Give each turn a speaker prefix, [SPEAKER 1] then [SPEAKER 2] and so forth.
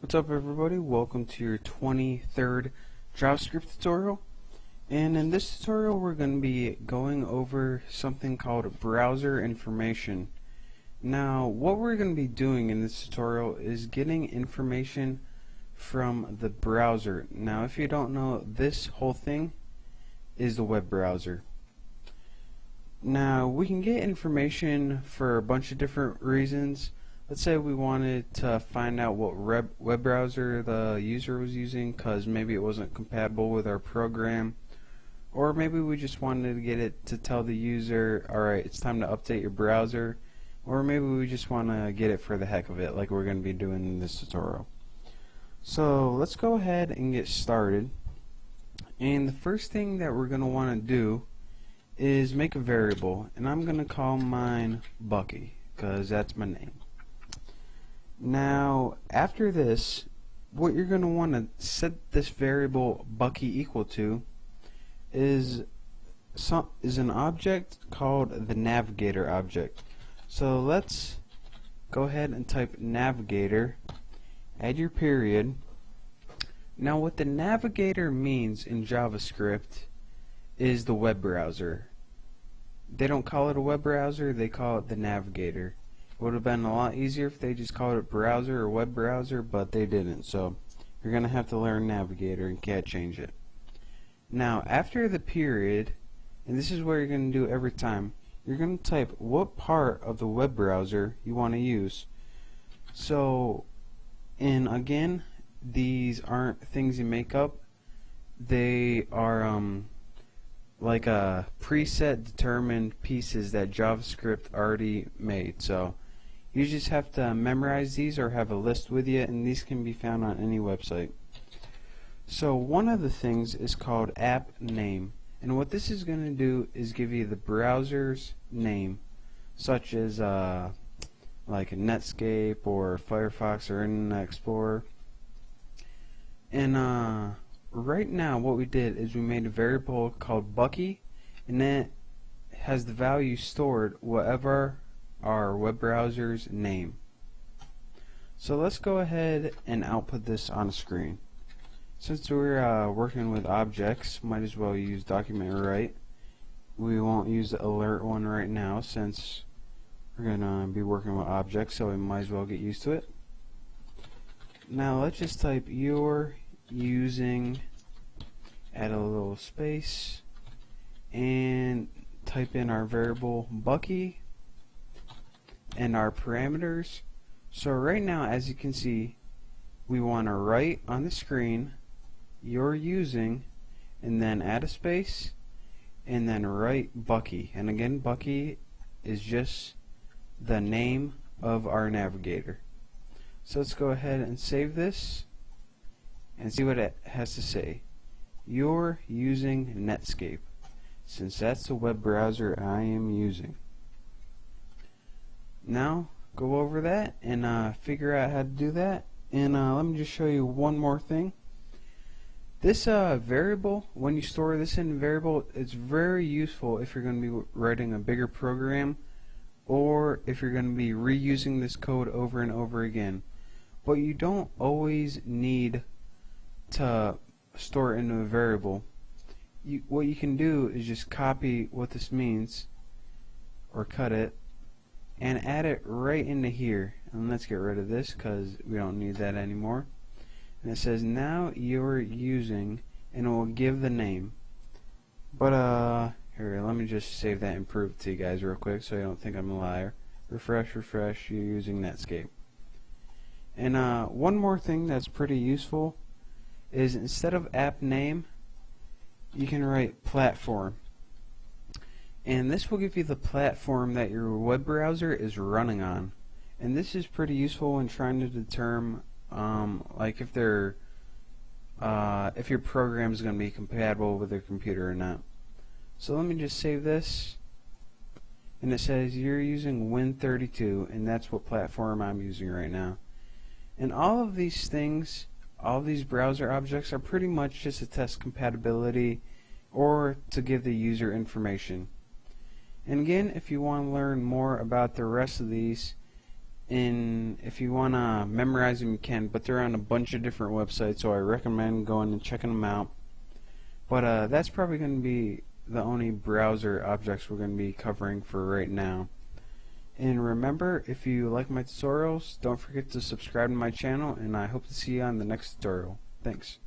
[SPEAKER 1] What's up everybody, welcome to your 23rd JavaScript tutorial, and in this tutorial we're going to be going over something called browser information. Now what we're going to be doing in this tutorial is getting information from the browser. Now if you don't know, this whole thing is the web browser. Now we can get information for a bunch of different reasons. Let's say we wanted to find out what web browser the user was using because maybe it wasn't compatible with our program, or maybe we just wanted to get it to tell the user, alright, it's time to update your browser, or maybe we just want to get it for the heck of it like we're going to be doing in this tutorial. So let's go ahead and get started, and the first thing that we're going to want to do is make a variable, and I'm going to call mine Bucky because that's my name. Now after this, what you're going to want to set this variable Bucky equal to is an object called the navigator object. So let's go ahead and type navigator, add your period. Now what the navigator means in JavaScript is the web browser. They don't call it a web browser, they call it the navigator. It would have been a lot easier if they just called it browser or web browser, but they didn't, so you're going to have to learn navigator and can't change it. Now after the period, and this is what you're going to do every time, you're going to type what part of the web browser you want to use. So, and again, these aren't things you make up, they are like a preset determined pieces that JavaScript already made. So you just have to memorize these or have a list with you, and these can be found on any website. So one of the things is called app name, and what this is going to do is give you the browser's name, such as like Netscape or Firefox or Internet Explorer. And right now what we did is we made a variable called Bucky, and that has the value stored whatever our web browser's name. So let's go ahead and output this on a screen. Since we're working with objects, might as well use document write. We won't use the alert one right now since we're gonna be working with objects, so we might as well get used to it. Now let's just type you're using, add a little space, and type in our variable Bucky and our parameters. So right now, as you can see, we want to write on the screen you're using, and then add a space, and then write Bucky. And again, Bucky is just the name of our navigator. So let's go ahead and save this and see what it has to say. You're using Netscape, since that's the web browser I am using. Now go over that and figure out how to do that, and let me just show you one more thing. This variable, when you store this in a variable, it's very useful if you're going to be writing a bigger program, or if you're going to be reusing this code over and over again. But you don't always need to store it into a variable. What you can do is just copy what this means, or cut it, and add it right into here. And let's get rid of this because we don't need that anymore. And it says now you're using, and it will give the name. But here, let me just save that and prove it to you guys real quick so you don't think I'm a liar. Refresh, you're using Netscape. And one more thing that's pretty useful is instead of app name, you can write platform. And this will give you the platform that your web browser is running on. And this is pretty useful when trying to determine like if your program is going to be compatible with your computer or not. So let me just save this, and it says you're using Win32, and that's what platform I'm using right now. And all of these things, all of these browser objects are pretty much just to test compatibility or to give the user information. And again, if you want to learn more about the rest of these, And if you want to memorize them, you can, but they're on a bunch of different websites, so I recommend going and checking them out. But that's probably going to be the only browser objects we're going to be covering for right now. And remember, if you like my tutorials, don't forget to subscribe to my channel, and I hope to see you on the next tutorial. Thanks.